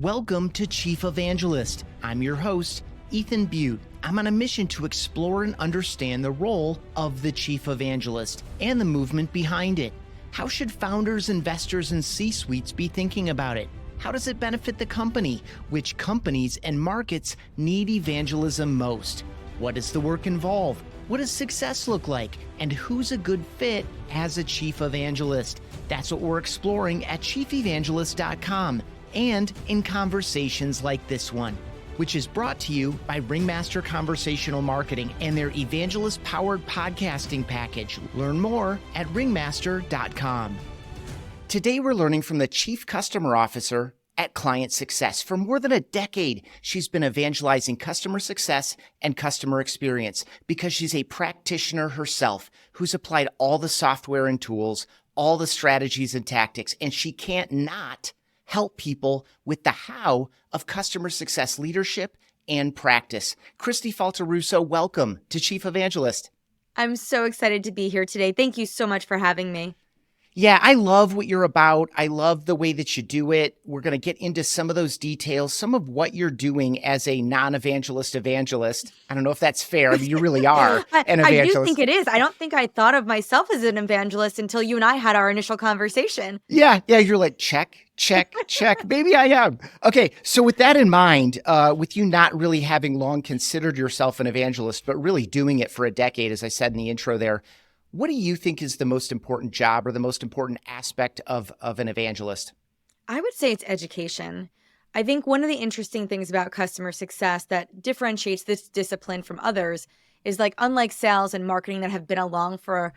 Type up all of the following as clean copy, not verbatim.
Welcome to Chief Evangelist. I'm your host, Ethan Beute. I'm on a mission to explore and understand the role of the Chief Evangelist and the movement behind it. How should founders, investors, and C-suites be thinking about it? How does it benefit the company? Which companies and markets need evangelism most? What does the work involve? What does success look like? And who's a good fit as a Chief Evangelist? That's what we're exploring at chiefevangelist.com. and in conversations like this one, which is brought to you by Ringmaster Conversational Marketing and their Evangelist-powered podcasting package. Learn more at ringmaster.com. Today, we're learning from the Chief Customer Officer at ClientSuccess. For more than a decade, she's been evangelizing customer success and customer experience because she's a practitioner herself who's applied all the software and tools, all the strategies and tactics, and she can't not help people with the how of customer success leadership and practice. Kristi Faltorusso, welcome to Chief Evangelist. I'm so excited to be here today. Thank you so much for having me. Yeah, I love what you're about. I love the way that you do it. We're going to get into some of those details, some of what you're doing as a non-evangelist evangelist. I don't know if that's fair. I mean, you really are an evangelist. I do think it is. I don't think I thought of myself as an evangelist until you and I had our initial conversation. Yeah, you're like, check. Maybe I am. Okay, so with that in mind, with you not really having long considered yourself an evangelist, but really doing it for a decade, as I said in the intro there, what do you think is the most important job or the most important aspect of an evangelist? I would say it's education. I think one of the interesting things about customer success that differentiates this discipline from others is, like, unlike sales and marketing that have been around for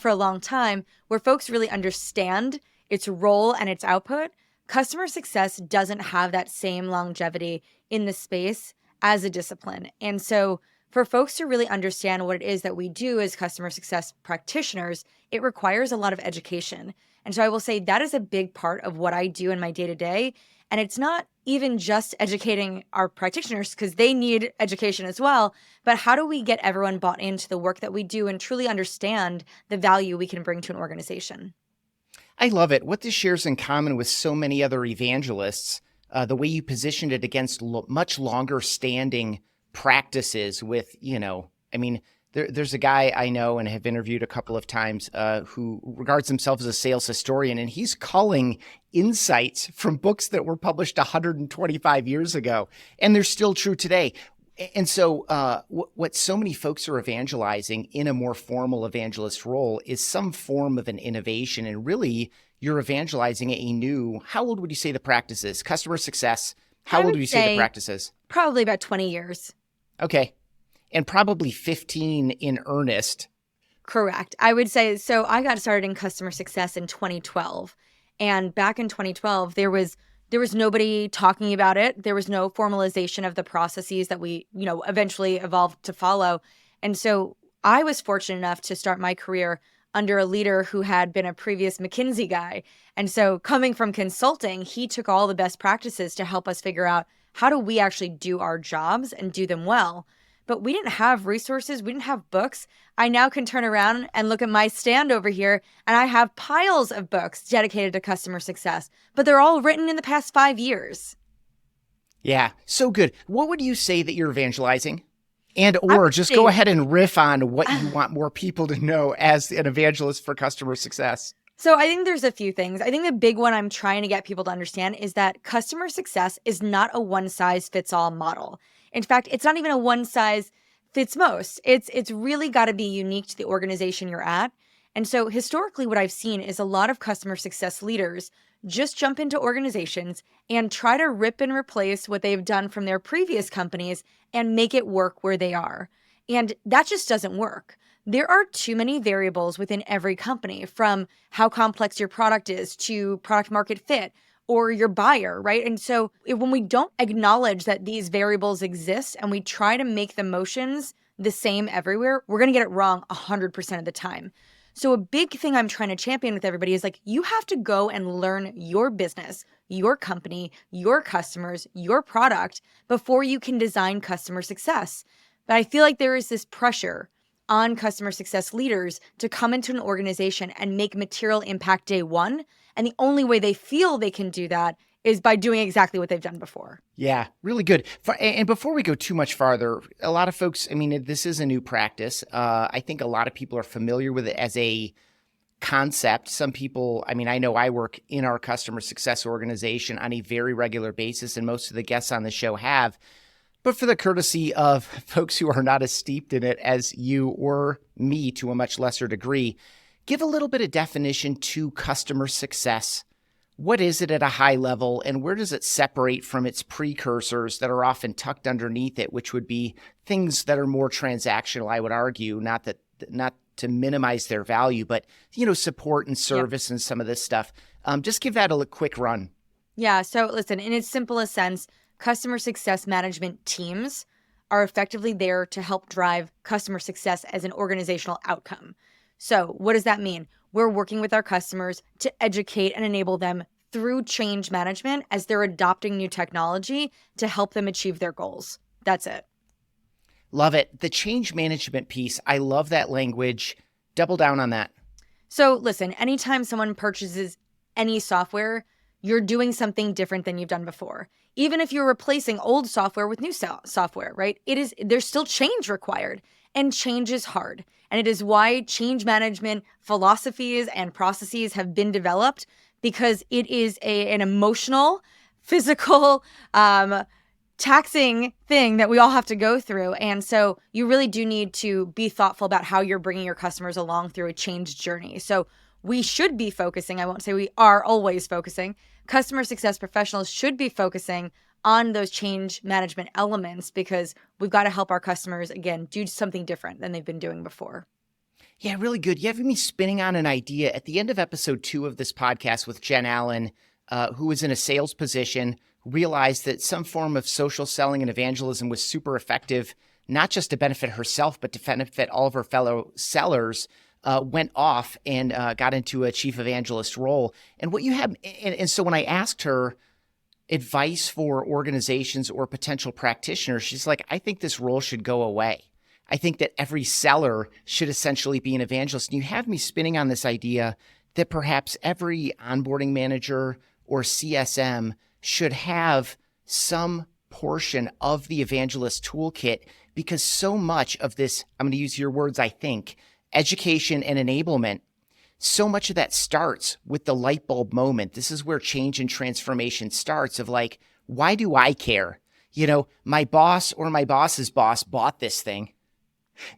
a long time, where folks really understand its role and its output, customer success doesn't have that same longevity in the space as a discipline. And so for folks to really understand what it is that we do as customer success practitioners, it requires a lot of education. And so I will say that is a big part of what I do in my day-to-day. And it's not even just educating our practitioners, because they need education as well, but how do we get everyone bought into the work that we do and truly understand the value we can bring to an organization? I love it. What this shares in common with so many other evangelists, the way you positioned it against much longer standing practices with, there's a guy I know and have interviewed a couple of times who regards himself as a sales historian, and he's culling insights from books that were published 125 years ago, and they're still true today. And so what so many folks are evangelizing in a more formal evangelist role is some form of an innovation, and really you're evangelizing a new, how old would you say the practice is? Customer success, how old would you say the practice is? Probably about 20 years. Okay. And probably 15 in earnest. Correct. I would say, so I got started in customer success in 2012. And back in 2012, there was nobody talking about it. There was no formalization of the processes that we, eventually evolved to follow. And so I was fortunate enough to start my career under a leader who had been a previous McKinsey guy. And so coming from consulting, he took all the best practices to help us figure out how do we actually do our jobs and do them well. But we didn't have resources. We didn't have books. I now can turn around and look at my stand over here, and I have piles of books dedicated to customer success, but they're all written in the past 5 years. Yeah, so good. What would you say that you're evangelizing? Or just go ahead and riff on what you want more people to know as an evangelist for customer success. So I think there's a few things. I think the big one I'm trying to get people to understand is that customer success is not a one-size-fits-all model. In fact, it's not even a one-size-fits-most. It's really got to be unique to the organization you're at. And so historically, what I've seen is a lot of customer success leaders just jump into organizations and try to rip and replace what they've done from their previous companies and make it work where they are. And that just doesn't work. There are too many variables within every company, from how complex your product is to product market fit or your buyer, right? And so when we don't acknowledge that these variables exist and we try to make the motions the same everywhere, we're going to get it wrong 100% of the time. So a big thing I'm trying to champion with everybody is, like, you have to go and learn your business, your company, your customers, your product before you can design customer success. But I feel like there is this pressure on customer success leaders to come into an organization and make material impact day one. And the only way they feel they can do that is by doing exactly what they've done before. Yeah, really good. And before we go too much farther, a lot of folks, I mean, this is a new practice. I think a lot of people are familiar with it as a concept. Some people, I mean, I know I work in our customer success organization on a very regular basis, and most of the guests on the show have. But for the courtesy of folks who are not as steeped in it as you or me to a much lesser degree, give a little bit of definition to customer success. What is it at a high level, and where does it separate from its precursors that are often tucked underneath it, which would be things that are more transactional, I would argue, not to minimize their value, but, support and service and some of this stuff. Just give that a quick run. Yeah. So listen, in its simplest sense, customer success management teams are effectively there to help drive customer success as an organizational outcome. So what does that mean? We're working with our customers to educate and enable them through change management as they're adopting new technology to help them achieve their goals. That's it. Love it. The change management piece, I love that language. Double down on that. So listen, anytime someone purchases any software, you're doing something different than you've done before. Even if you're replacing old software with new software, right? There's still change required, and change is hard. And it is why change management philosophies and processes have been developed, because it is an emotional, physical, taxing thing that we all have to go through. And so you really do need to be thoughtful about how you're bringing your customers along through a change journey. So we should be focusing, I won't say we are always focusing, customer success professionals should be focusing on those change management elements, because we've got to help our customers, again, do something different than they've been doing before. Yeah, really good. You have me spinning on an idea. At the end of episode 2 of this podcast with Jen Allen, who was in a sales position, realized that some form of social selling and evangelism was super effective, not just to benefit herself, but to benefit all of her fellow sellers, went off and got into a chief evangelist role. And what you have, and so when I asked her advice for organizations or potential practitioners, she's like, I think this role should go away. I think that every seller should essentially be an evangelist. And you have me spinning on this idea that perhaps every onboarding manager or CSM should have some portion of the evangelist toolkit, because so much of this, I'm going to use your words, I think, education and enablement, so much of that starts with the light bulb moment. This is where change and transformation starts, of like, why do I care? My boss or my boss's boss bought this thing.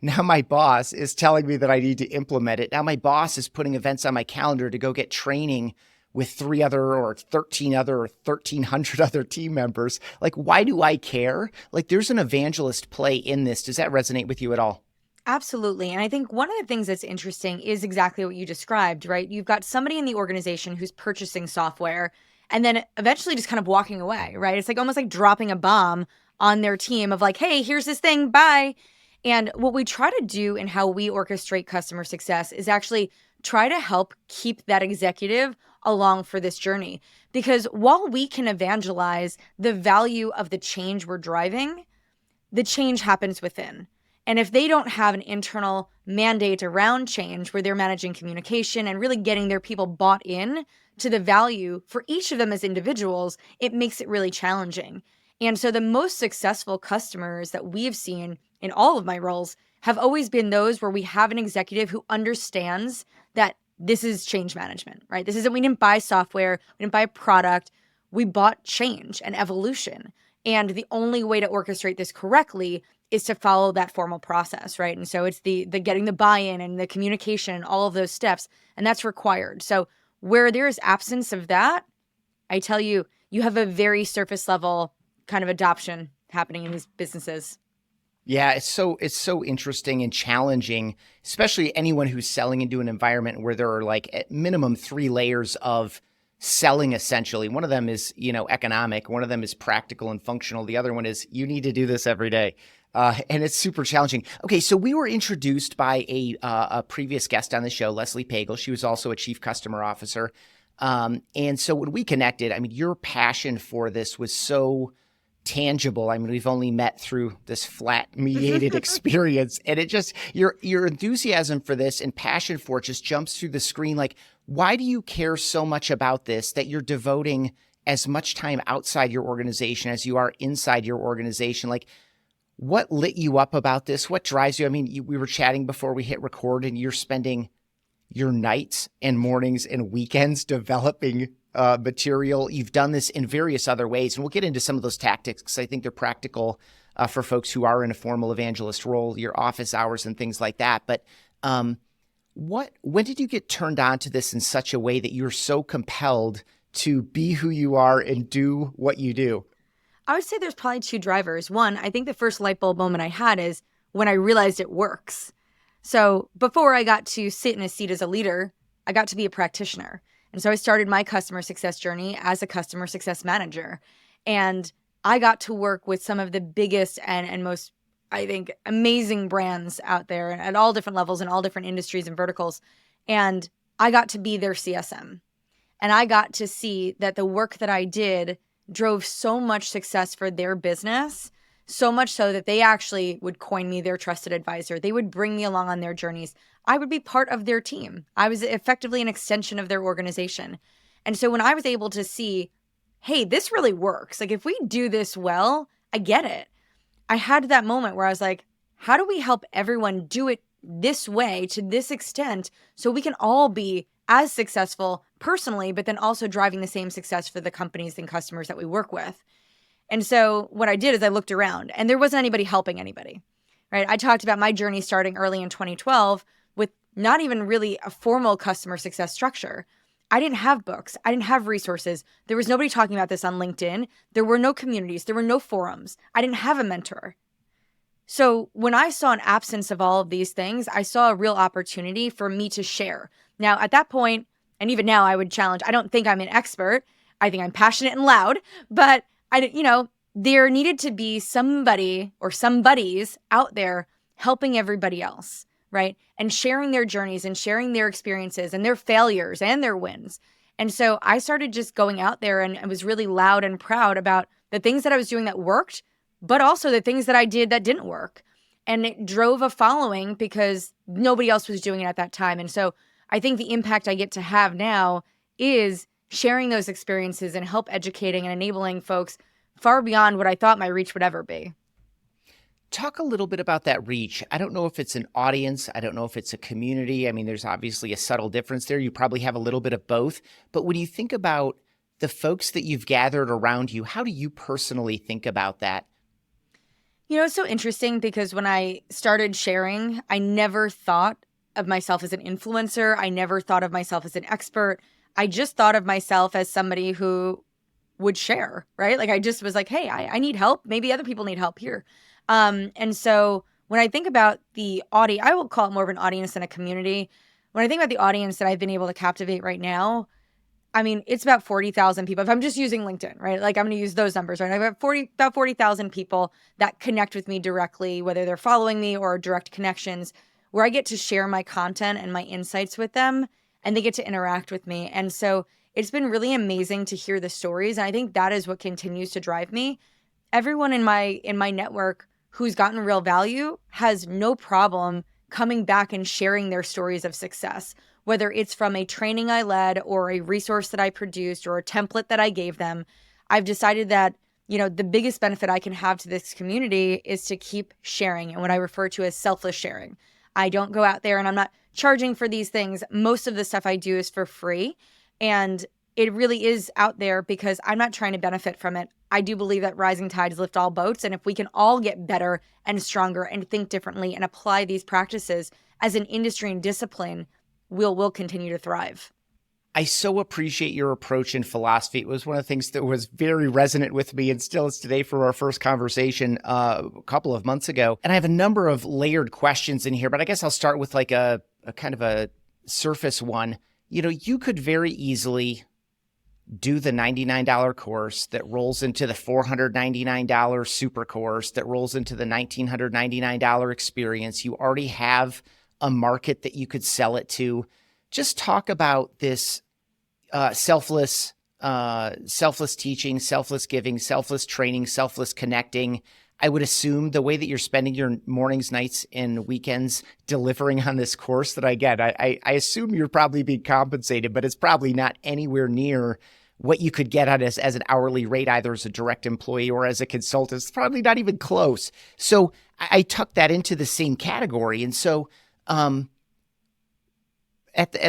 Now my boss is telling me that I need to implement it. Now my boss is putting events on my calendar to go get training with 3 other or 13 other or 1,300 other team members. Like, why do I care? Like, there's an evangelist play in this. Does that resonate with you at all? Absolutely. And I think one of the things that's interesting is exactly what you described, right? You've got somebody in the organization who's purchasing software and then eventually just kind of walking away, right? It's like almost like dropping a bomb on their team of like, hey, here's this thing, bye. And what we try to do in how we orchestrate customer success is actually try to help keep that executive along for this journey. Because while we can evangelize the value of the change we're driving, the change happens within. And if they don't have an internal mandate around change where they're managing communication and really getting their people bought in to the value for each of them as individuals, it makes it really challenging. And so the most successful customers that we've seen in all of my roles have always been those where we have an executive who understands that this is change management, right? This isn't, we didn't buy software, we didn't buy a product, we bought change and evolution. And the only way to orchestrate this correctly is to follow that formal process, right? And so it's the getting the buy-in and the communication and all of those steps, and that's required. So where there is absence of that, I tell you, you have a very surface level kind of adoption happening in these businesses. Yeah, it's so interesting and challenging, especially anyone who's selling into an environment where there are like at minimum 3 layers of selling essentially. One of them is, economic. One of them is practical and functional. The other one is you need to do this every day. And it's super challenging. Okay, so we were introduced by a previous guest on the show, Leslie Pagel. She was also a chief customer officer. And so when we connected, I mean, your passion for this was so tangible. I mean, we've only met through this flat mediated experience, and it just, your enthusiasm for this and passion for it just jumps through the screen. Like, why do you care so much about this that you're devoting as much time outside your organization as you are inside your organization. Like, what lit you up about this? What drives you? I mean, we were chatting before we hit record, and you're spending your nights and mornings and weekends developing material. You've done this in various other ways, and we'll get into some of those tactics because I think they're practical for folks who are in a formal evangelist role, your office hours and things like that. But when did you get turned on to this in such a way that you're so compelled to be who you are and do what you do? I would say there's probably two drivers. One, I think the first light bulb moment I had is when I realized it works. So before I got to sit in a seat as a leader, I got to be a practitioner. And so I started my customer success journey as a customer success manager. And I got to work with some of the biggest and most, I think, amazing brands out there at all different levels in all different industries and verticals. And I got to be their CSM. And I got to see that the work that I did drove so much success for their business, so much so that they actually would coin me their trusted advisor. They would bring me along on their journeys. I would be part of their team. I was effectively an extension of their organization. And so when I was able to see, hey, this really works. Like, if we do this well, I get it. I had that moment where I was like, how do we help everyone do it this way to this extent so we can all be as successful personally, but then also driving the same success for the companies and customers that we work with? And so what I did is I looked around and there wasn't anybody helping anybody, right? I talked about my journey starting early in 2012 with not even really a formal customer success structure. I didn't have books. I didn't have resources. There was nobody talking about this on LinkedIn. There were no communities. There were no forums. I didn't have a mentor. So when I saw an absence of all of these things, I saw a real opportunity for me to share. Now, at that point, and even now I would challenge, I don't think I'm an expert. I think I'm passionate and loud, but there needed to be somebody or some buddies out there helping everybody else, right? And sharing their journeys and sharing their experiences and their failures and their wins. And so I started just going out there and I was really loud and proud about the things that I was doing that worked, but also the things that I did that didn't work. And it drove a following because nobody else was doing it at that time. And so I think the impact I get to have now is sharing those experiences and help educating and enabling folks far beyond what I thought my reach would ever be. Talk a little bit about that reach. I don't know if it's an audience. I don't know if it's a community. I mean, there's obviously a subtle difference there. You probably have a little bit of both. But when you think about the folks that you've gathered around you, how do you personally think about that? It's so interesting because when I started sharing, I never thought of myself as an influencer. I never thought of myself as an expert. I just thought of myself as somebody who would share, right? Like I just was like, hey, I need help. Maybe other people need help here. And so when I think about the audience, I will call it more of an audience than a community. When I think about the audience that I've been able to captivate right now, I mean, it's about 40,000 people. If I'm just using LinkedIn, right? Like I'm going to use those numbers, right? I've got about 40,000 people that connect with me directly, whether they're following me or direct connections, where I get to share my content and my insights with them and they get to interact with me. And so it's been really amazing to hear the stories. And I think that is what continues to drive me. Everyone in my network who's gotten real value has no problem coming back and sharing their stories of success, whether it's from a training I led or a resource that I produced or a template that I gave them. I've decided that, the biggest benefit I can have to this community is to keep sharing and what I refer to as selfless sharing. I don't go out there and I'm not charging for these things. Most of the stuff I do is for free. And it really is out there because I'm not trying to benefit from it. I do believe that rising tides lift all boats. And if we can all get better and stronger and think differently and apply these practices as an industry and discipline, we'll continue to thrive. I so appreciate your approach and philosophy. It was one of the things that was very resonant with me and still is today for our first conversation a couple of months ago. And I have a number of layered questions in here, but I guess I'll start with like a kind of a surface one. You could very easily do the $99 course that rolls into the $499 super course that rolls into the $1,999 experience. You already have a market that you could sell it to. Just talk about this selfless teaching, selfless giving, selfless training, selfless connecting. I would assume the way that you're spending your mornings, nights, and weekends delivering on this course that I get, I assume you're probably being compensated, but it's probably not anywhere near what you could get at as an hourly rate, either as a direct employee or as a consultant. It's probably not even close. So I tuck that into the same category. And so at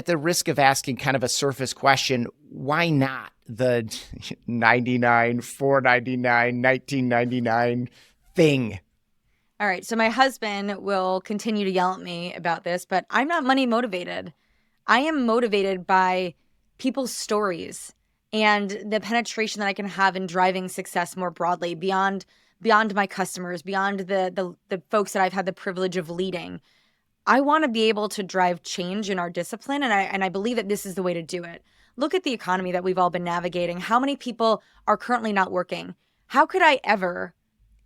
the risk of asking kind of a surface question, why not the 99, 499, 1999 thing? All right. So my husband will continue to yell at me about this, but I'm not money motivated. I am motivated by people's stories and the penetration that I can have in driving success more broadly beyond my customers, beyond the folks that I've had the privilege of leading. I want to be able to drive change in our discipline, and I believe that this is the way to do it. Look at the economy that we've all been navigating. How many people are currently not working? How could I ever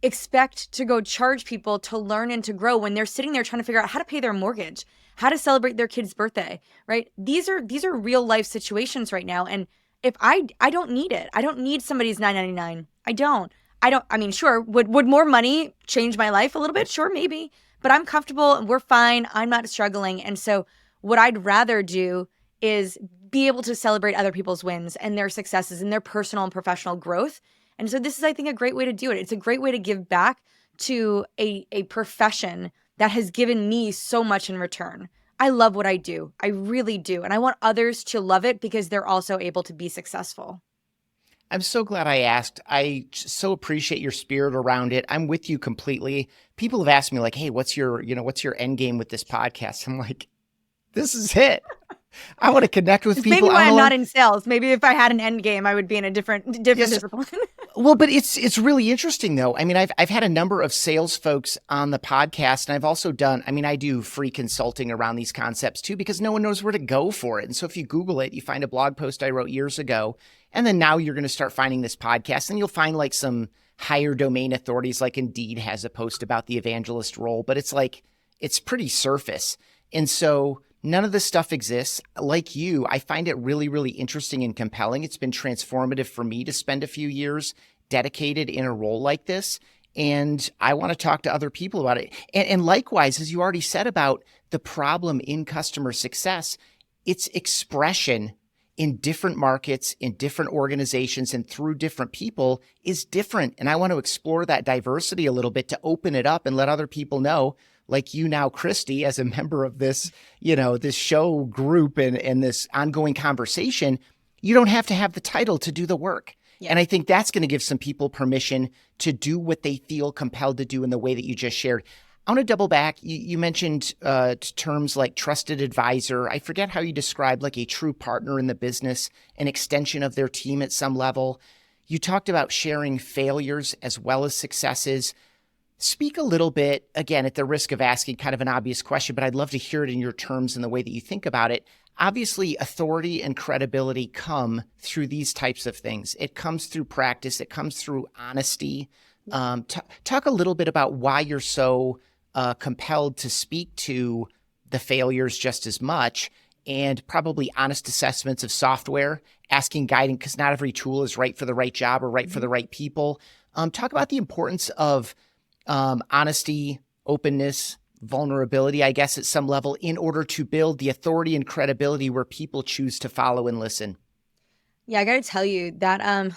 expect to go charge people to learn and to grow when they're sitting there trying to figure out how to pay their mortgage, how to celebrate their kid's birthday, right? These are real life situations right now. And if I don't need it. I don't need somebody's $9.99. I mean, sure, would more money change my life a little bit? Sure, maybe. But I'm comfortable and we're fine. I'm not struggling. And so what I'd rather do is be able to celebrate other people's wins and their successes and their personal and professional growth. And so this is, I think, a great way to do it. It's a great way to give back to a profession that has given me so much in return. I love what I do. I really do. And I want others to love it because they're also able to be successful. I'm so glad I asked. I so appreciate your spirit around it. I'm with you completely. People have asked me like, hey, what's your end game with this podcast? I'm like, this is it. I want to connect with people. Maybe why I'm not in sales. Maybe if I had an end game, I would be in a different discipline. Well, but it's really interesting though. I mean, I've had a number of sales folks on the podcast, and I've also done, I do free consulting around these concepts too, because no one knows where to go for it. And so if you Google it, you find a blog post I wrote years ago, and then now you're going to start finding this podcast, and you'll find like some higher domain authorities, like Indeed has a post about the evangelist role, but it's pretty surface. And so none of this stuff exists. Like you, I find it really, really interesting and compelling. It's been transformative for me to spend a few years dedicated in a role like this. And I want to talk to other people about it. And likewise, as you already said about the problem in customer success, its expression in different markets, in different organizations, and through different people is different. And I want to explore that diversity a little bit to open it up and let other people know, like you now, Kristi, as a member of this, this show group and this ongoing conversation, you don't have to have the title to do the work. Yeah. And I think that's going to give some people permission to do what they feel compelled to do in the way that you just shared. I want to double back. You mentioned terms like trusted advisor. I forget how you described like a true partner in the business, an extension of their team at some level. You talked about sharing failures as well as successes. Speak a little bit, again, at the risk of asking kind of an obvious question, but I'd love to hear it in your terms and the way that you think about it. Obviously, authority and credibility come through these types of things. It comes through practice. It comes through honesty. Talk a little bit about why you're so compelled to speak to the failures just as much, and probably honest assessments of software, asking guidance, because not every tool is right for the right job or right for the right people. Talk about the importance of honesty, openness, vulnerability, I guess, at some level, in order to build the authority and credibility where people choose to follow and listen. Yeah, I got to tell you that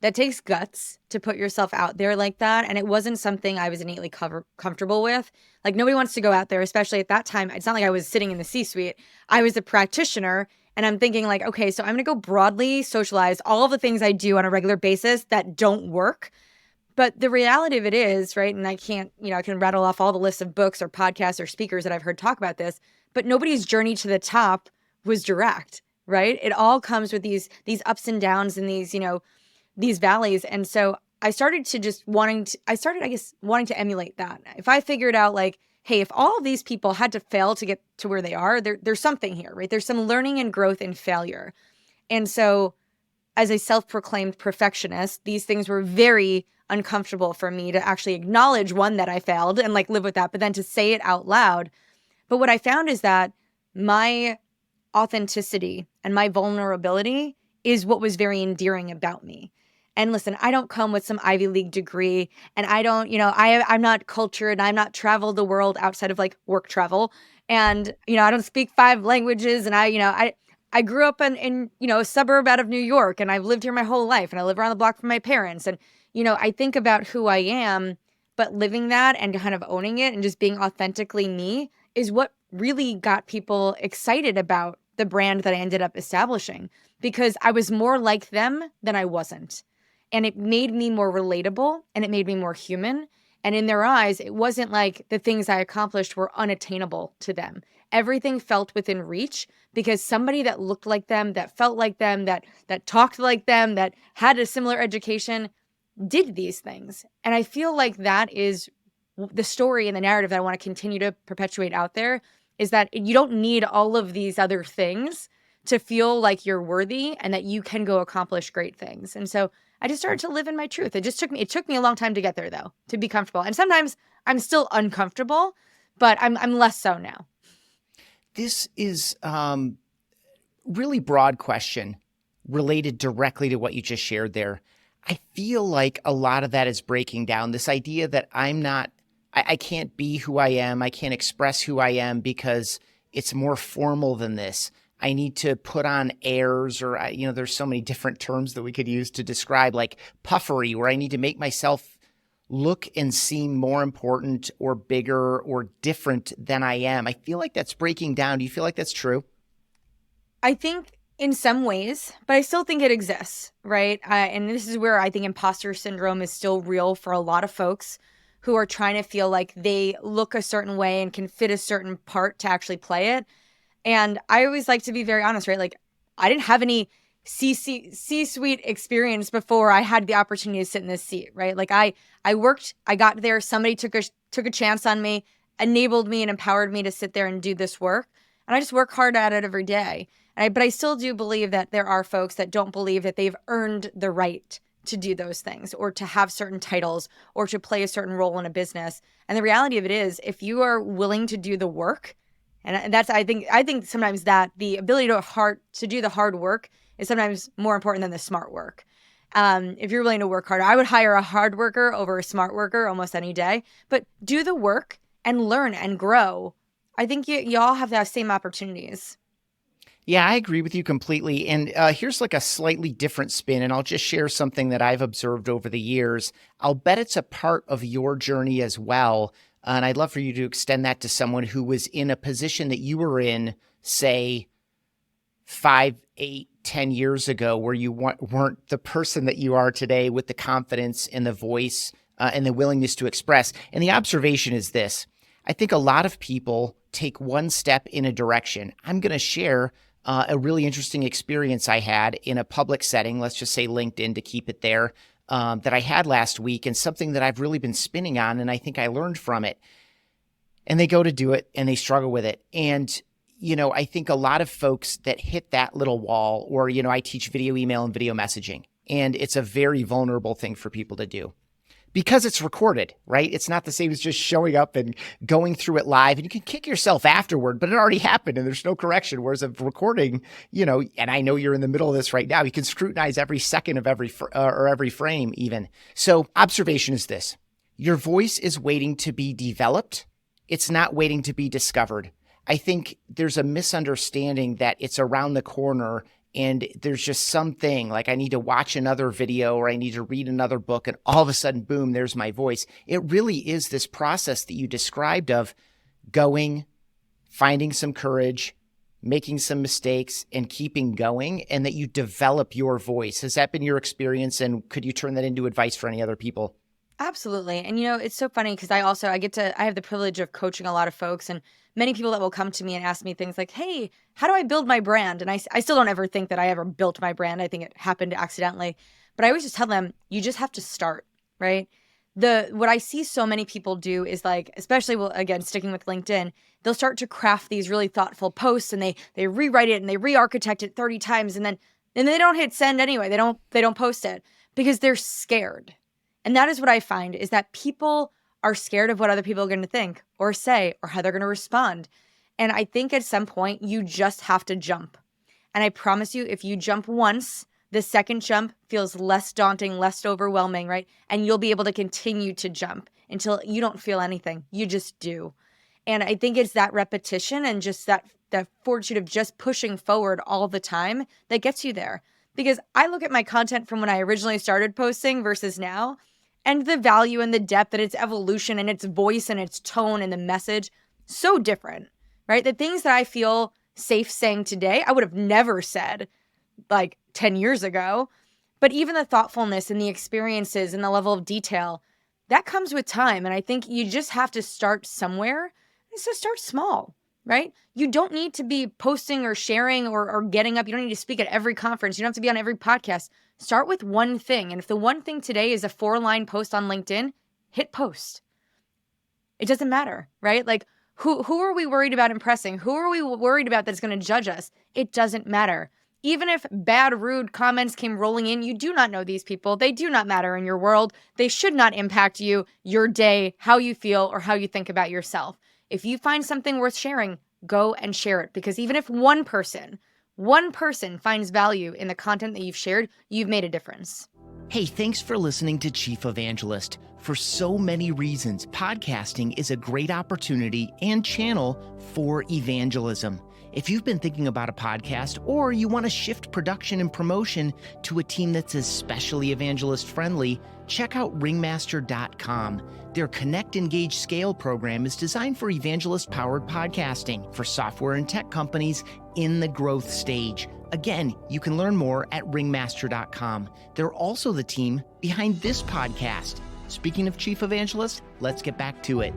that takes guts to put yourself out there like that. And it wasn't something I was innately comfortable with. Like, nobody wants to go out there, especially at that time. It's not like I was sitting in the C-suite. I was a practitioner, and I'm thinking like, okay, so I'm going to go broadly socialize all of the things I do on a regular basis that don't work. But the reality of it is, right, and I can rattle off all the lists of books or podcasts or speakers that I've heard talk about this, but nobody's journey to the top was direct, right? It all comes with these ups and downs and these valleys. And so I started to wanting to emulate that. If I figured out like, hey, if all of these people had to fail to get to where they are, there's something here, right? There's some learning and growth in failure. And so as a self-proclaimed perfectionist, these things were very uncomfortable for me to actually acknowledge, one, that I failed and like live with that, but then to say it out loud. But what I found is that my authenticity and my vulnerability is what was very endearing about me. And listen, I don't come with some Ivy League degree, and I don't, I'm not cultured, I'm not traveled the world outside of like work travel. And, I don't speak 5 languages, and I I grew up in a suburb out of New York, and I've lived here my whole life, and I live around the block from my parents. And, I think about who I am, but living that and kind of owning it and just being authentically me is what really got people excited about the brand that I ended up establishing, because I was more like them than I wasn't. And it made me more relatable, and it made me more human. And in their eyes, it wasn't like the things I accomplished were unattainable to them. Everything felt within reach because somebody that looked like them, that felt like them, that talked like them, that had a similar education did these things. And I feel like that is the story and the narrative that I want to continue to perpetuate out there, is that you don't need all of these other things to feel like you're worthy and that you can go accomplish great things. And so I just started to live in my truth. It took me a long time to get there, though, to be comfortable. And sometimes I'm still uncomfortable, but I'm less so now. This is really broad question related directly to what you just shared there. I feel like a lot of that is breaking down this idea that I can't be who I am. I can't express who I am because it's more formal than this. I need to put on airs, or, there's so many different terms that we could use to describe, like puffery, where I need to make myself look and seem more important or bigger or different than I am. I feel like that's breaking down. Do you feel like that's true? I think in some ways, but I still think it exists, right? And this is where I think imposter syndrome is still real for a lot of folks who are trying to feel like they look a certain way and can fit a certain part to actually play it. And I always like to be very honest, right? Like, I didn't have any C-suite experience before I had the opportunity to sit in this seat, right? Like, I worked, I got there, somebody took a chance on me, enabled me and empowered me to sit there and do this work. And I just work hard at it every day. But I still do believe that there are folks that don't believe that they've earned the right to do those things, or to have certain titles, or to play a certain role in a business. And the reality of it is, if you are willing to do the work, and that's, I think sometimes that the ability to do the hard work is sometimes more important than the smart work. If you're willing to work hard, I would hire a hard worker over a smart worker almost any day. But do the work and learn and grow. I think you all have that same opportunities. Yeah, I agree with you completely. And here's like a slightly different spin, and I'll just share something that I've observed over the years. I'll bet it's a part of your journey as well. And I'd love for you to extend that to someone who was in a position that you were in, say, 5, 8, 10 years ago, where you weren't the person that you are today, with the confidence and the voice and the willingness to express. And the observation is this: I think a lot of people take one step in a direction. I'm going to share a really interesting experience I had in a public setting, let's just say LinkedIn to keep it there, that I had last week, and something that I've really been spinning on, and I think I learned from it. And they go to do it and they struggle with it. And, I think a lot of folks that hit that little wall, or, I teach video email and video messaging, and it's a very vulnerable thing for people to do, because it's recorded, right? It's not the same as just showing up and going through it live, and you can kick yourself afterward, but it already happened and there's no correction. Whereas a recording, and I know you're in the middle of this right now, you can scrutinize every second of every frame even. So observation is this: your voice is waiting to be developed. It's not waiting to be discovered. I think there's a misunderstanding that it's around the corner, and there's just something like I need to watch another video or I need to read another book, and all of a sudden, boom, there's my voice. It really is this process that you described of going, finding some courage, making some mistakes, and keeping going, and that you develop your voice. Has that been your experience, and could you turn that into advice for any other people? Absolutely. And it's so funny because I have the privilege of coaching a lot of folks, and many people that will come to me and ask me things like, hey, how do I build my brand? And I still don't ever think that I ever built my brand. I think it happened accidentally. But I always just tell them, you just have to start, right? What I see so many people do is, like, especially, well, again, sticking with LinkedIn, they'll start to craft these really thoughtful posts, and they rewrite it and they re-architect it 30 times, and then they don't hit send anyway. They don't post it because they're scared. And that is what I find, is that people are scared of what other people are going to think or say or how they're going to respond. And I think at some point you just have to jump. And I promise you, if you jump once, the second jump feels less daunting, less overwhelming, right? And you'll be able to continue to jump until you don't feel anything. You just do. And I think it's that repetition and just that fortitude of just pushing forward all the time that gets you there. Because I look at my content from when I originally started posting versus now, and the value and the depth and its evolution and its voice and its tone and the message, so different, right? The things that I feel safe saying today, I would have never said like 10 years ago. But even the thoughtfulness and the experiences and the level of detail, that comes with time. And I think you just have to start somewhere. And so start small, right? You don't need to be posting or sharing or getting up. You don't need to speak at every conference. You don't have to be on every podcast. Start with one thing. And if the one thing today is a 4-line post on LinkedIn, hit post. It doesn't matter, right? Like who are we worried about impressing? Who are we worried about that's going to judge us? It doesn't matter. Even if bad, rude comments came rolling in, you do not know these people. They do not matter in your world. They should not impact you, your day, how you feel, or how you think about yourself. If you find something worth sharing, go and share it. Because even if one person finds value in the content that you've shared, you've made a difference. Hey, thanks for listening to Chief Evangelist. For so many reasons, podcasting is a great opportunity and channel for evangelism. If you've been thinking about a podcast or you want to shift production and promotion to a team that's especially evangelist friendly, check out ringmaster.com. Their Connect, Engage, Scale program is designed for evangelist-powered podcasting for software and tech companies in the growth stage. Again, you can learn more at ringmaster.com. They're also the team behind this podcast. Speaking of Chief Evangelist, let's get back to it.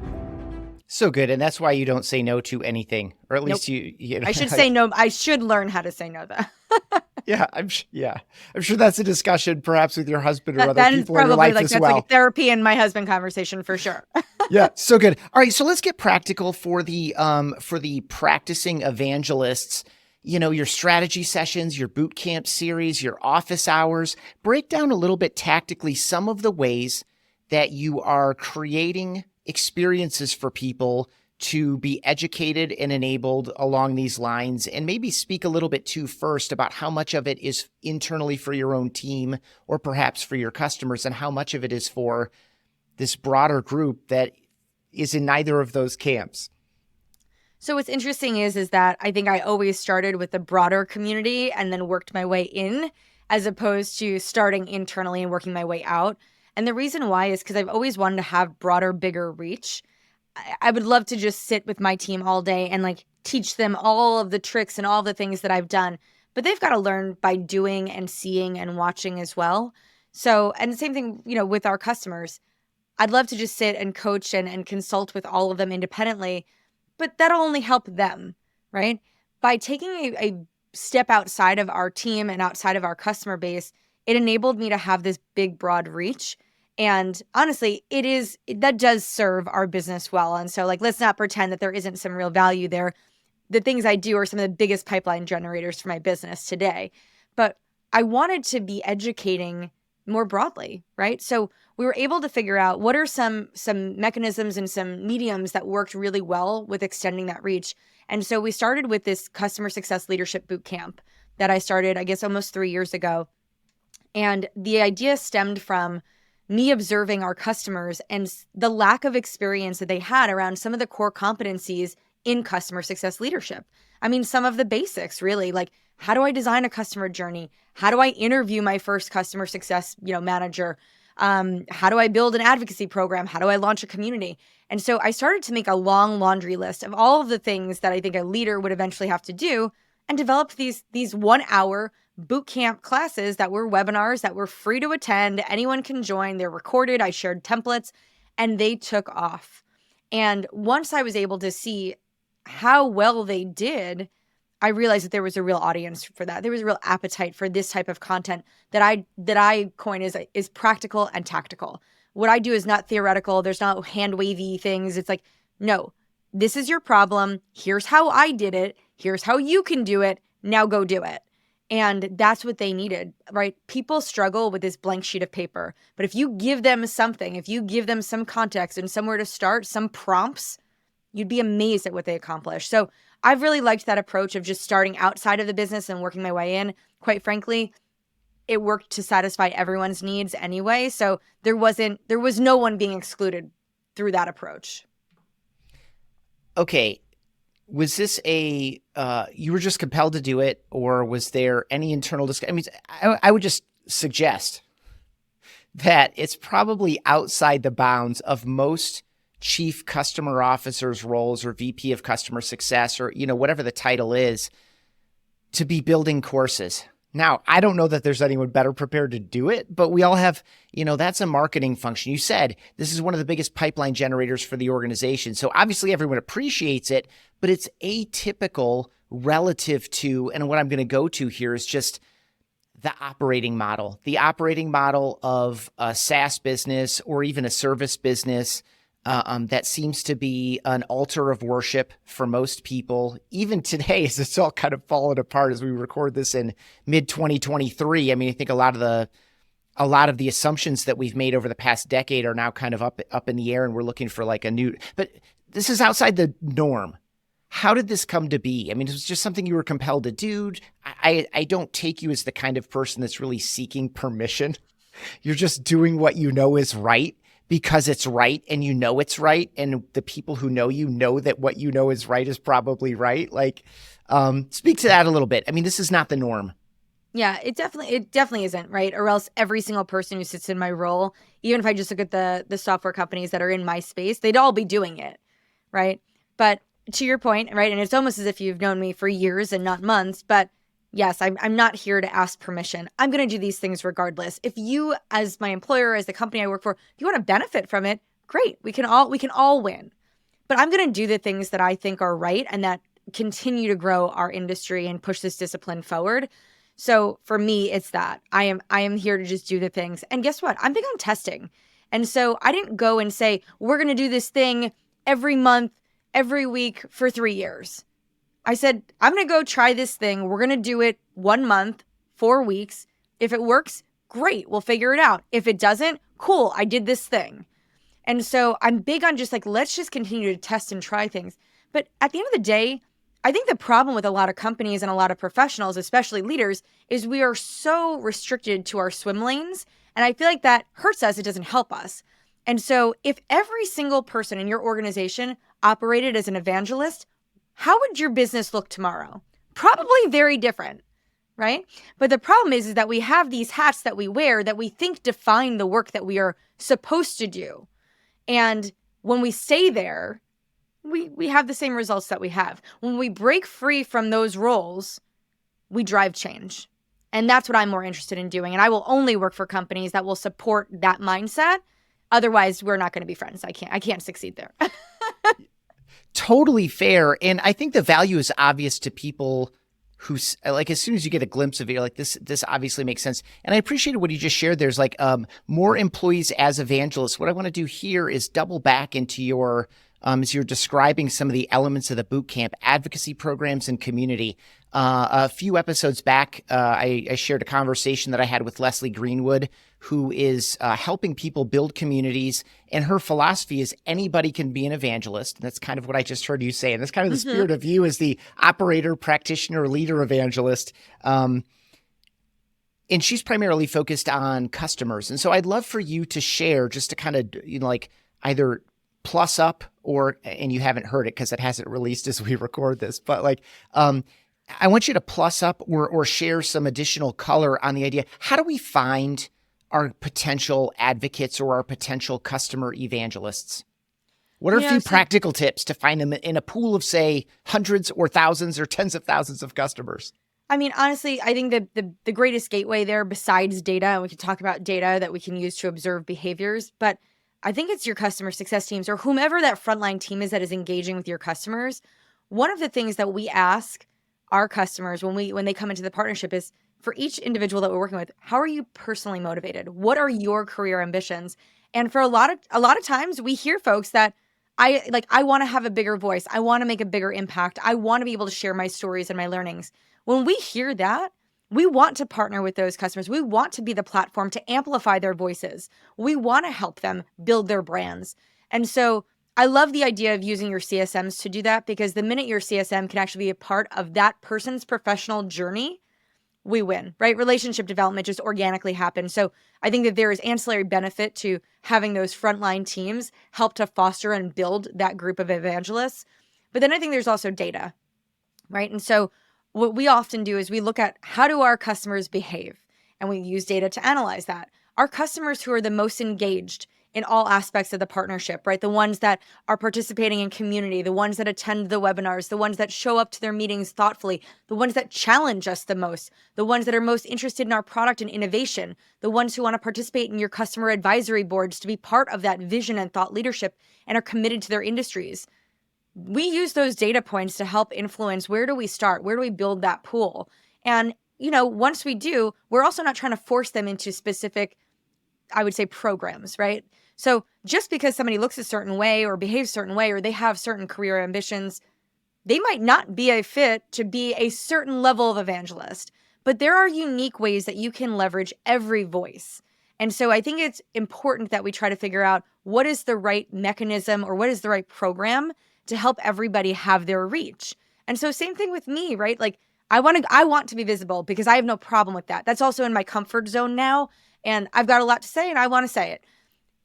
So good, and that's why you don't say no to anything, or at least you know, I should say no. I should learn how to say no, though. I'm sure that's a discussion, perhaps with your husband or other that people is in your life as that's well. like a therapy and my husband conversation for sure. Yeah, so good. All right, so let's get practical for the practicing evangelists. You know, your strategy sessions, your boot camp series, your office hours. Break down a little bit tactically some of the ways that you are creating experiences for people to be educated and enabled along these lines, and maybe speak a little bit too first about how much of it is internally for your own team or perhaps for your customers, and how much of it is for this broader group that is in neither of those camps. So what's interesting is that I think I always started with the broader community and then worked my way in, as opposed to starting internally and working my way out. And the reason why is because I've always wanted to have broader, bigger reach. I would love to just sit with my team all day and like teach them all of the tricks and all the things that I've done, but they've got to learn by doing and seeing and watching as well. So, and the same thing, you know, with our customers, I'd love to just sit and coach and consult with all of them independently, but that'll only help them, right? By taking a step outside of our team and outside of our customer base, it enabled me to have this big, broad reach. And honestly, that does serve our business well. And so like, let's not pretend that there isn't some real value there. The things I do are some of the biggest pipeline generators for my business today. But I wanted to be educating more broadly, right? So we were able to figure out what are some mechanisms and some mediums that worked really well with extending that reach. And so we started with this customer success leadership boot camp that I started, I guess, almost 3 years ago. And the idea stemmed from me observing our customers and the lack of experience that they had around some of the core competencies in customer success leadership. I mean, some of the basics, really, like how do I design a customer journey? How do I interview my first customer success, manager? How do I build an advocacy program? How do I launch a community? And so I started to make a long laundry list of all of the things that I think a leader would eventually have to do, and developed these 1-hour boot camp classes that were webinars that were free to attend. Anyone can join. They're recorded. I shared templates, and they took off. And once I was able to see how well they did, I realized that there was a real audience for that. There was a real appetite for this type of content that I coin is practical and tactical. What I do is not theoretical. There's not hand wavy things. It's like, no, this is your problem. Here's how I did it. Here's how you can do it. Now go do it. And that's what they needed, right? People struggle with this blank sheet of paper. But if you give them something, if you give them some context and somewhere to start, some prompts, you'd be amazed at what they accomplish. So I've really liked that approach of just starting outside of the business and working my way in. Quite frankly, it worked to satisfy everyone's needs anyway. So there was no one being excluded through that approach. okay, was this you were just compelled to do it, or was there any internal discussion? I mean, I would just suggest that it's probably outside the bounds of most chief customer officers roles or VP of customer success, or, whatever the title is, to be building courses. Now, I don't know that there's anyone better prepared to do it, but we all have, that's a marketing function. You said this is one of the biggest pipeline generators for the organization. So obviously everyone appreciates it, but it's atypical relative to, and what I'm going to go to here is just the operating model of a SaaS business or even a service business. That seems to be an altar of worship for most people. Even today, as it's all kind of fallen apart as we record this in mid-2023. I mean, I think a lot of the assumptions that we've made over the past decade are now kind of up in the air, and we're looking for like a new. But this is outside the norm. How did this come to be? I mean, it was just something you were compelled to do. I don't take you as the kind of person that's really seeking permission. You're just doing what you know is right, because it's right and it's right. And the people who know you know that what you know is right is probably right. Like, speak to that a little bit. I mean, this is not the norm. Yeah, it definitely isn't, right? Or else every single person who sits in my role, even if I just look at the software companies that are in my space, they'd all be doing it, right? But to your point, right? And it's almost as if you've known me for years and not months, but yes, I'm not here to ask permission. I'm going to do these things regardless. If you, as my employer, as the company I work for, if you want to benefit from it, great. We can all win. But I'm going to do the things that I think are right and that continue to grow our industry and push this discipline forward. So for me, it's that I am here to just do the things. And guess what? I'm big on testing. And so I didn't go and say, we're going to do this thing every month, every week for 3 years. I said, I'm going to go try this thing. We're going to do it 1 month, 4 weeks. If it works, great. We'll figure it out. If it doesn't, cool. I did this thing. And so I'm big on just like, let's just continue to test and try things. But at the end of the day, I think the problem with a lot of companies and a lot of professionals, especially leaders, is we are so restricted to our swim lanes. And I feel like that hurts us. It doesn't help us. And so if every single person in your organization operated as an evangelist, how would your business look tomorrow? Probably very different, right? But the problem is that we have these hats that we wear that we think define the work that we are supposed to do. And when we stay there, we have the same results that we have. When we break free from those roles, we drive change. And that's what I'm more interested in doing. And I will only work for companies that will support that mindset. Otherwise, we're not going to be friends. I can't succeed there. Totally fair. And I think the value is obvious to people who, like, as soon as you get a glimpse of it, you're like, this obviously makes sense. And I appreciated what you just shared. There's like more employees as evangelists. What I want to do here is double back into your, as you're describing some of the elements of the boot camp, advocacy programs and community. A few episodes back, I shared a conversation that I had with Leslie Greenwood, who is helping people build communities. And her philosophy is anybody can be an evangelist. And that's kind of what I just heard you say. And that's kind of the spirit of you as the operator, practitioner, leader evangelist. And she's primarily focused on customers. And so I'd love for you to share, just to kind of, like either plus up or, and you haven't heard it because it hasn't released as we record this, but like, I want you to plus up or share some additional color on the idea. How do we find our potential advocates or our potential customer evangelists? What are a few practical tips to find them in a pool of, say, hundreds or thousands or tens of thousands of customers? I mean, honestly, I think the greatest gateway there, besides data, and we can talk about data that we can use to observe behaviors, but I think it's your customer success teams or whomever that frontline team is that is engaging with your customers. One of the things that we ask our customers when they come into the partnership is, for each individual that we're working with, how are you personally motivated? What are your career ambitions? And for a lot of times we hear folks that I want to have a bigger voice. I want to make a bigger impact. I want to be able to share my stories and my learnings. When we hear that, we want to partner with those customers. We want to be the platform to amplify their voices. We want to help them build their brands. And so I love the idea of using your CSMs to do that, because the minute your CSM can actually be a part of that person's professional journey, we win, right? Relationship development just organically happens. So I think that there is ancillary benefit to having those frontline teams help to foster and build that group of evangelists. But then I think there's also data, right? And so what we often do is we look at how do our customers behave, and we use data to analyze that. Our customers who are the most engaged in all aspects of the partnership, right? The ones that are participating in community, the ones that attend the webinars, the ones that show up to their meetings thoughtfully, the ones that challenge us the most, the ones that are most interested in our product and innovation, the ones who want to participate in your customer advisory boards to be part of that vision and thought leadership and are committed to their industries. We use those data points to help influence where do we start? Where do we build that pool? And, once we do, we're also not trying to force them into specific, I would say, programs, right? So just because somebody looks a certain way or behaves a certain way, or they have certain career ambitions, they might not be a fit to be a certain level of evangelist. But there are unique ways that you can leverage every voice. And so I think it's important that we try to figure out what is the right mechanism or what is the right program to help everybody have their reach. And so same thing with me, right? Like I want to be visible because I have no problem with that. That's also in my comfort zone now. And I've got a lot to say and I want to say it.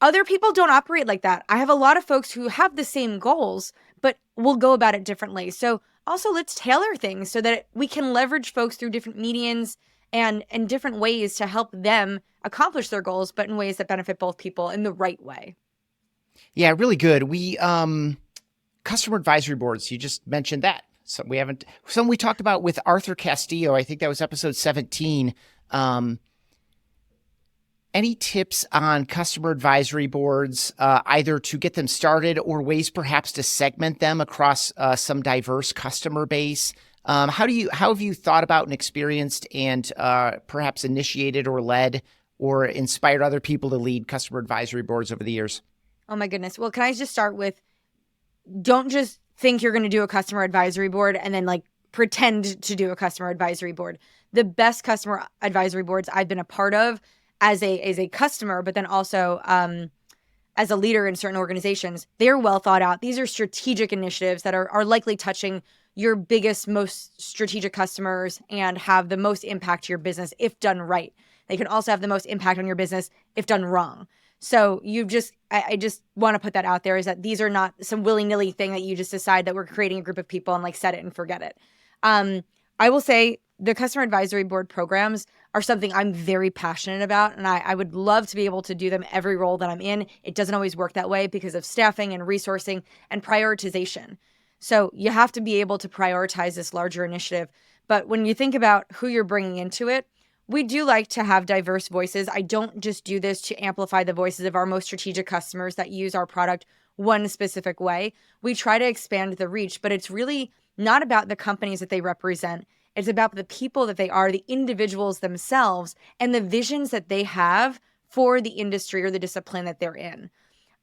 Other people don't operate like that. I have a lot of folks who have the same goals, but will go about it differently. So also let's tailor things so that we can leverage folks through different medians and different ways to help them accomplish their goals, but in ways that benefit both people in the right way. Yeah, really good. We, customer advisory boards, you just mentioned that. So something we talked about with Arthur Castillo. I think that was episode 17. Any tips on customer advisory boards, either to get them started or ways perhaps to segment them across some diverse customer base? How have you thought about and experienced and perhaps initiated or led or inspired other people to lead customer advisory boards over the years? Oh my goodness. Well, can I just start with, don't just think you're going to do a customer advisory board and then pretend to do a customer advisory board. The best customer advisory boards I've been a part of as a customer, but then also as a leader in certain organizations, they're well thought out. These are strategic initiatives that are likely touching your biggest, most strategic customers and have the most impact to your business if done right. They can also have the most impact on your business if done wrong. So I just want to put that out there, is that these are not some willy-nilly thing that you just decide that we're creating a group of people and set it and forget it. I will say the customer advisory board programs are something I'm very passionate about, and I would love to be able to do them every role that I'm in. It doesn't always work that way because of staffing and resourcing and prioritization. So you have to be able to prioritize this larger initiative. But when you think about who you're bringing into it, we do like to have diverse voices. I don't just do this to amplify the voices of our most strategic customers that use our product one specific way. We try to expand the reach, but it's really not about the companies that they represent. It's about the people that they are, the individuals themselves, and the visions that they have for the industry or the discipline that they're in.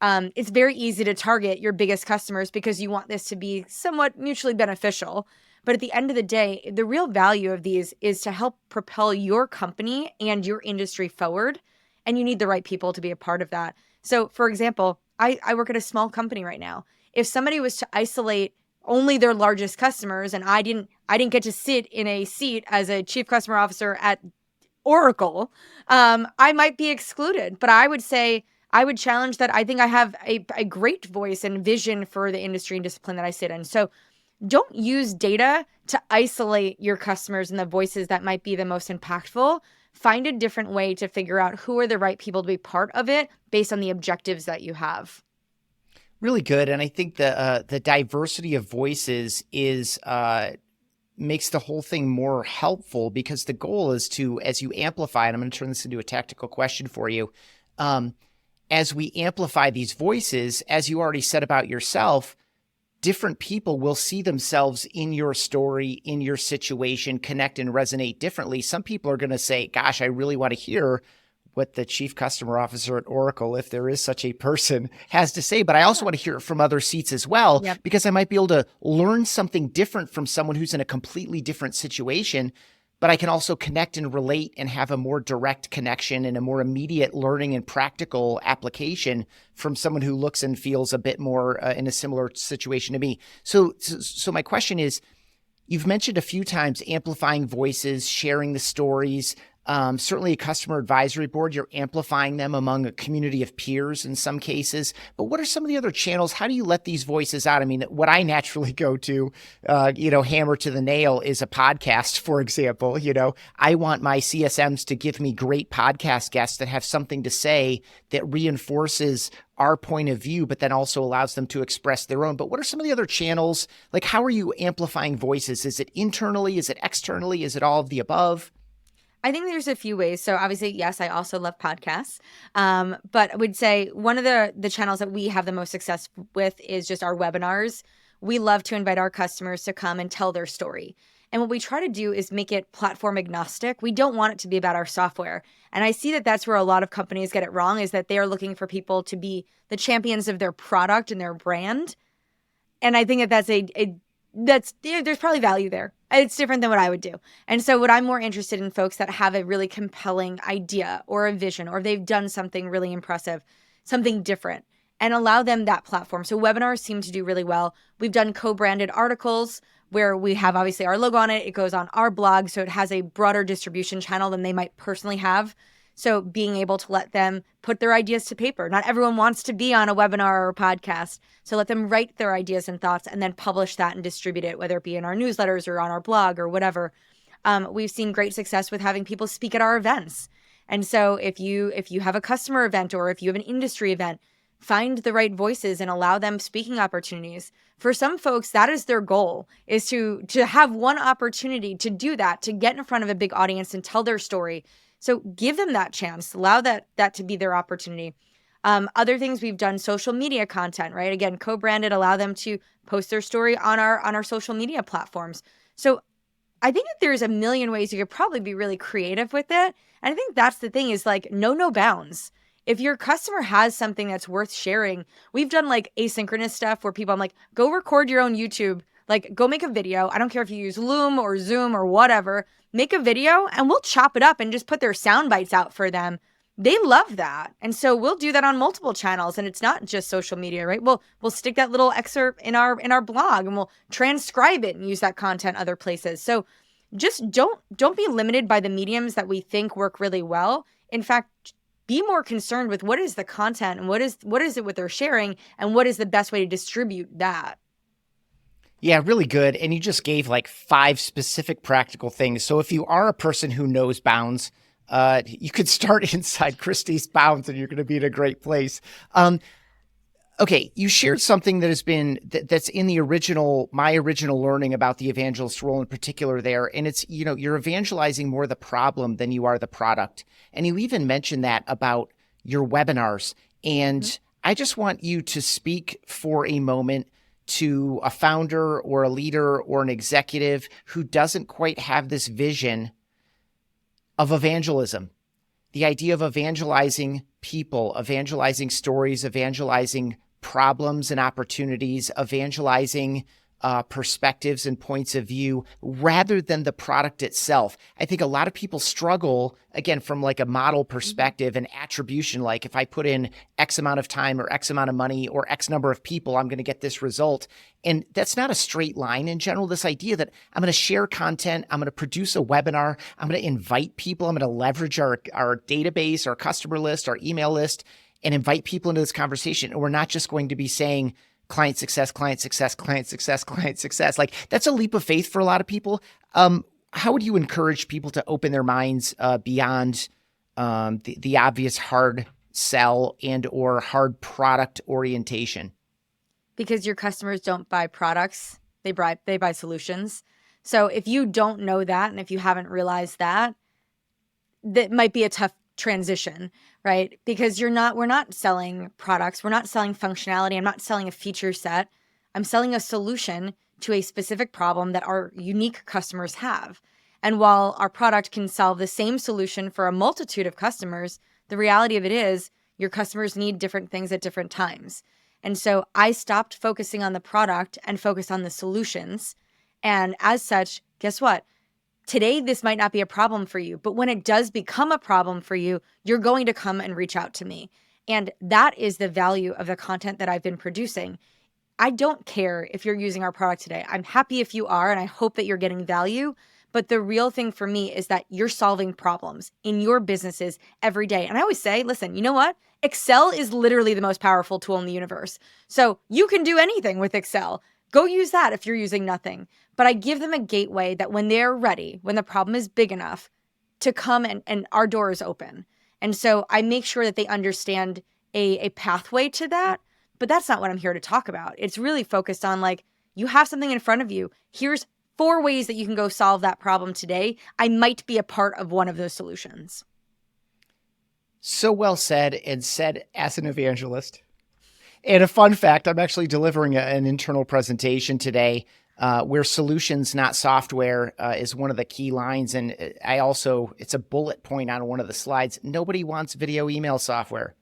It's very easy to target your biggest customers because you want this to be somewhat mutually beneficial. But at the end of the day, the real value of these is to help propel your company and your industry forward. And you need the right people to be a part of that. So, for example, I work at a small company right now. If somebody was to isolate only their largest customers, and I didn't get to sit in a seat as a chief customer officer at Oracle, I might be excluded. But I would say, I would challenge that I think I have a great voice and vision for the industry and discipline that I sit in. So don't use data to isolate your customers and the voices that might be the most impactful. Find a different way to figure out who are the right people to be part of it based on the objectives that you have. Really good. And I think the diversity of voices is makes the whole thing more helpful, because the goal is to, as you amplify, and I'm going to turn this into a tactical question for you, as we amplify these voices, as you already said about yourself, different people will see themselves in your story, in your situation, connect and resonate differently. Some people are going to say, gosh, I really want to hear what the chief customer officer at Oracle, if there is such a person, has to say. But I also want to hear it from other seats as well, because I might be able to learn something different from someone who's in a completely different situation. But I can also connect and relate and have a more direct connection and a more immediate learning and practical application from someone who looks and feels a bit more in a similar situation to me. So my question is, you've mentioned a few times amplifying voices, sharing the stories. certainly a customer advisory board. You're amplifying them among a community of peers in some cases. But what are some of the other channels? How do you let these voices out? I mean, what I naturally go to, hammer to the nail is a podcast, for example. I want my CSMs to give me great podcast guests that have something to say that reinforces our point of view, but then also allows them to express their own. But what are some of the other channels? Like, how are you amplifying voices? Is it internally? Is it externally? Is it all of the above? I think there's a few ways. So obviously, yes, I also love podcasts. But I would say one of the channels that we have the most success with is just our webinars. We love to invite our customers to come and tell their story. And what we try to do is make it platform agnostic. We don't want it to be about our software. And I see that that's where a lot of companies get it wrong, is that they are looking for people to be the champions of their product and their brand. And I think that there's probably value there. It's different than what I would do. And so what I'm more interested in, folks that have a really compelling idea or a vision, or they've done something really impressive, something different, and allow them that platform. So webinars seem to do really well. We've done co-branded articles where we have obviously our logo on it. It goes on our blog, so it has a broader distribution channel than they might personally have. So being able to let them put their ideas to paper. Not everyone wants to be on a webinar or a podcast. So let them write their ideas and thoughts and then publish that and distribute it, whether it be in our newsletters or on our blog or whatever. We've seen great success with having people speak at our events. And so if you have a customer event or if you have an industry event, find the right voices and allow them speaking opportunities. For some folks, that is their goal, is to have one opportunity to do that, to get in front of a big audience and tell their story. So give them that chance, allow that to be their opportunity. Other things we've done, social media content, right? Again, co-branded, allow them to post their story on our social media platforms. So I think that there's a million ways you could probably be really creative with it. And I think that's the thing, is like, no bounds. If your customer has something that's worth sharing, we've done like asynchronous stuff where I'm like, go record your own YouTube, like go make a video. I don't care if you use Loom or Zoom or whatever, make a video and we'll chop it up and just put their sound bites out for them. They love that. And so we'll do that on multiple channels, and it's not just social media, right? We'll stick that little excerpt in our blog and we'll transcribe it and use that content other places. So just don't be limited by the mediums that we think work really well. In fact, be more concerned with what is the content and what is it what they're sharing and what is the best way to distribute that. Yeah, really good. And you just gave like 5 specific practical things. So if you are a person who knows bounds, you could start inside Kristi's bounds and you're going to be in a great place. Okay, you shared something that has been that's in my original learning about the evangelist role in particular there, and it's you're evangelizing more the problem than you are the product, and you even mentioned that about your webinars. And I just want you to speak for a moment to a founder or a leader or an executive who doesn't quite have this vision of evangelism. The idea of evangelizing people, evangelizing stories, evangelizing problems and opportunities, evangelizing perspectives and points of view rather than the product itself. I think a lot of people struggle, again, from like a model perspective and attribution, like if I put in X amount of time or X amount of money or X number of people, I'm going to get this result. And that's not a straight line in general. This idea that I'm going to share content, I'm going to produce a webinar, I'm going to invite people, I'm going to leverage our database, our customer list, our email list, and invite people into this conversation. And we're not just going to be saying client success, client success, client success, client success. Like, that's a leap of faith for a lot of people. How would you encourage people to open their minds beyond the obvious hard sell and or hard product orientation? Because your customers don't buy products, they buy solutions. So if you don't know that, and if you haven't realized that, that might be a tough transition, right? Because we're not selling products. We're not selling functionality. I'm not selling a feature set. I'm selling a solution to a specific problem that our unique customers have. And while our product can solve the same solution for a multitude of customers, the reality of it is your customers need different things at different times. And so I stopped focusing on the product and focused on the solutions. And as such, guess what? Today, this might not be a problem for you, but when it does become a problem for you, you're going to come and reach out to me. And that is the value of the content that I've been producing. I don't care if you're using our product today. I'm happy if you are, and I hope that you're getting value. But the real thing for me is that you're solving problems in your businesses every day. And I always say, listen, you know what? Excel is literally the most powerful tool in the universe. So you can do anything with Excel. Go use that if you're using nothing. But I give them a gateway that when they're ready, when the problem is big enough to come and our door is open. And so I make sure that they understand a pathway to that. But that's not what I'm here to talk about. It's really focused on like, you have something in front of you. Here's 4 ways that you can go solve that problem today. I might be a part of one of those solutions. So well said, and said as an evangelist. And a fun fact, I'm actually delivering an internal presentation today where solutions, not software, is one of the key lines. And it's a bullet point on one of the slides. Nobody wants video email software.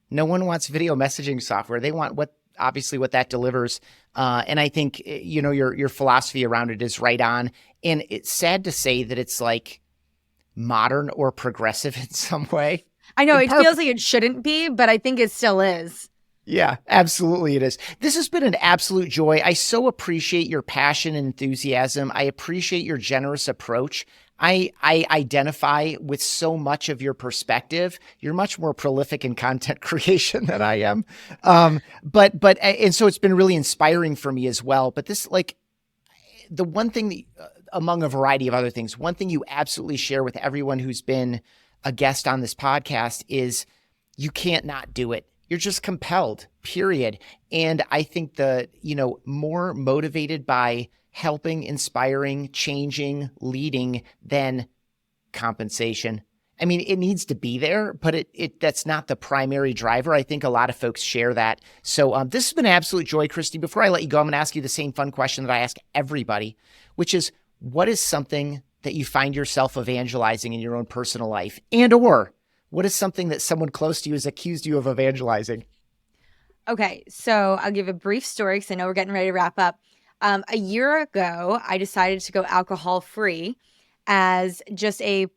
No one wants video messaging software. They want what that delivers. And I think, your philosophy around it is right on. And it's sad to say that it's like modern or progressive in some way. I know it feels like it shouldn't be, but I think it still is. Yeah, absolutely it is. This has been an absolute joy. I so appreciate your passion and enthusiasm. I appreciate your generous approach. I identify with so much of your perspective. You're much more prolific in content creation than I am. And so it's been really inspiring for me as well. But this, like, the one thing that, among a variety of other things, one thing you absolutely share with everyone who's been a guest on this podcast is you can't not do it. You're just compelled, period. And I think more motivated by helping, inspiring, changing, leading than compensation. I mean, it needs to be there, but that's not the primary driver. I think a lot of folks share that. So this has been an absolute joy, Kristi. Before I let you go, I'm going to ask you the same fun question that I ask everybody, which is, what is something that you find yourself evangelizing in your own personal life? Or what is something that someone close to you has accused you of evangelizing? Okay, so I'll give a brief story because I know we're getting ready to wrap up. A year ago, I decided to go alcohol-free as just a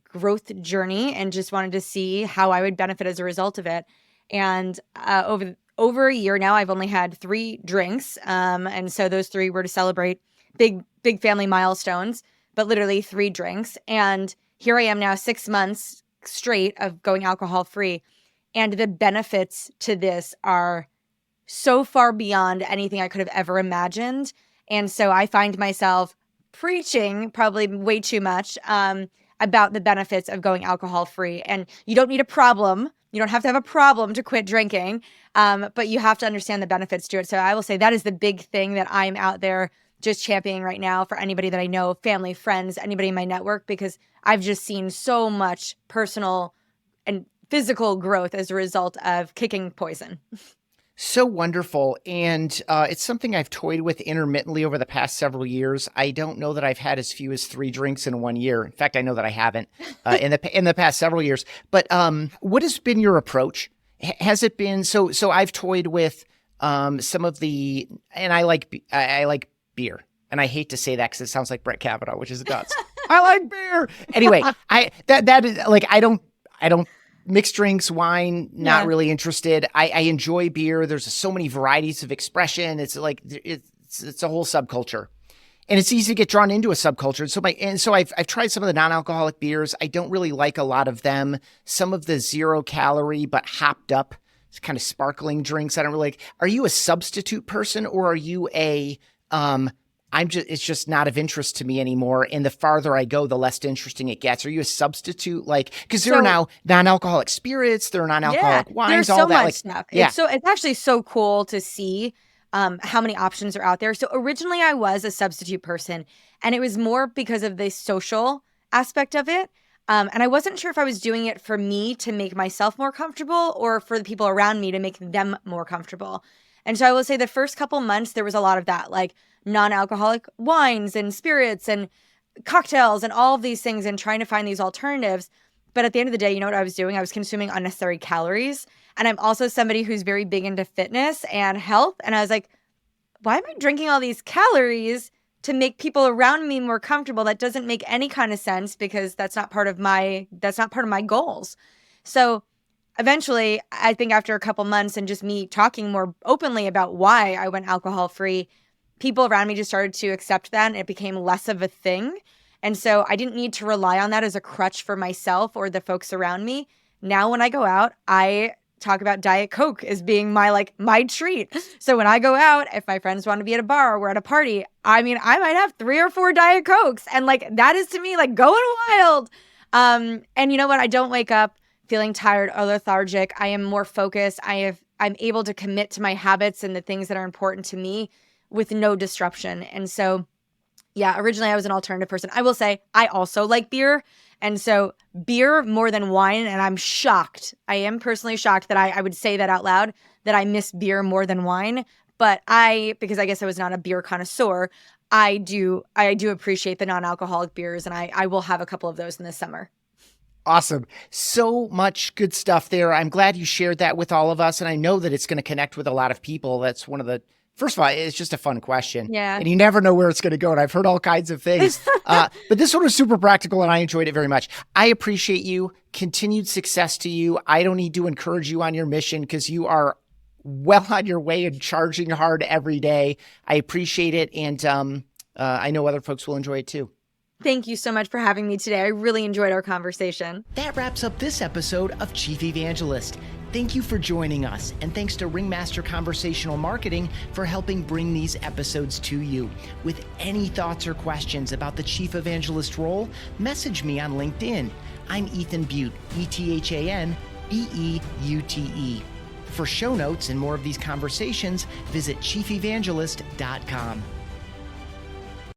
growth journey and just wanted to see how I would benefit as a result of it. And over a year now, I've only had 3 drinks. And so those 3 were to celebrate big family milestones, but literally 3 drinks. And here I am now 6 months straight of going alcohol-free. And the benefits to this are so far beyond anything I could have ever imagined. And so I find myself preaching probably way too much about the benefits of going alcohol-free. And you don't need a problem. You don't have to have a problem to quit drinking, but you have to understand the benefits to it. So I will say that is the big thing that I'm out there just championing right now for anybody that I know, family, friends, anybody in my network, because I've just seen so much personal and physical growth as a result of kicking poison. So wonderful. And it's something I've toyed with intermittently over the past several years. I don't know that I've had as few as 3 drinks in 1 year. In fact, I know that I haven't in the past several years. But what has been your approach? Has it been so I've toyed with some of the, and I like beer. And I hate to say that because it sounds like Brett Kavanaugh, which is nuts. I like beer. Anyway, I don't mixed drinks, wine, not really interested. I enjoy beer. There's so many varieties of expression. It's like it's a whole subculture, and it's easy to get drawn into a subculture. So I've tried some of the non-alcoholic beers. I don't really like a lot of them. Some of the 0 calorie but hopped up kind of sparkling drinks I don't really like. Are you a substitute person, or are you a it's just not of interest to me anymore. And the farther I go, the less interesting it gets. Are you a substitute? Because there are now non-alcoholic spirits, there are non-alcoholic wines, there's all so that. Much stuff. Yeah. It's actually so cool to see how many options are out there. So originally I was a substitute person, and it was more because of the social aspect of it. And I wasn't sure if I was doing it for me to make myself more comfortable or for the people around me to make them more comfortable. And so I will say the first couple months, there was a lot of that, like non-alcoholic wines and spirits and cocktails and all of these things and trying to find these alternatives. But at the end of the day, you know what I was doing? I was consuming unnecessary calories. And I'm also somebody who's very big into fitness and health. And I was like, why am I drinking all these calories to make people around me more comfortable? That doesn't make any kind of sense because that's not part of my goals. So eventually, I think after a couple months and just me talking more openly about why I went alcohol free, people around me just started to accept that, and it became less of a thing. And so I didn't need to rely on that as a crutch for myself or the folks around me. Now when I go out, I talk about Diet Coke as being my treat. So when I go out, if my friends want to be at a bar or we're at a party, I might have 3 or 4 Diet Cokes. And that is to me going wild. And you know what? I don't wake up feeling tired or lethargic. I am more focused. I'm able to commit to my habits and the things that are important to me with no disruption. And so, yeah, originally I was an alternative person. I will say I also like beer. And so beer more than wine. And I'm shocked. I am personally shocked that I would say that out loud, that I miss beer more than wine. But because I guess I was not a beer connoisseur, I do appreciate the non-alcoholic beers. And I will have a couple of those in the summer. Awesome. So much good stuff there. I'm glad you shared that with all of us. And I know that it's going to connect with a lot of people. That's one of the, first of all, it's just a fun question. Yeah. And you never know where it's going to go. And I've heard all kinds of things. But this one was super practical and I enjoyed it very much. I appreciate you. Continued success to you. I don't need to encourage you on your mission because you are well on your way and charging hard every day. I appreciate it. And I know other folks will enjoy it too. Thank you so much for having me today. I really enjoyed our conversation. That wraps up this episode of Chief Evangelist. Thank you for joining us, and thanks to Ringmaster Conversational Marketing for helping bring these episodes to you. With any thoughts or questions about the Chief Evangelist role, message me on LinkedIn. I'm Ethan Beute, ETHAN BEUTE. For show notes and more of these conversations, visit chiefevangelist.com.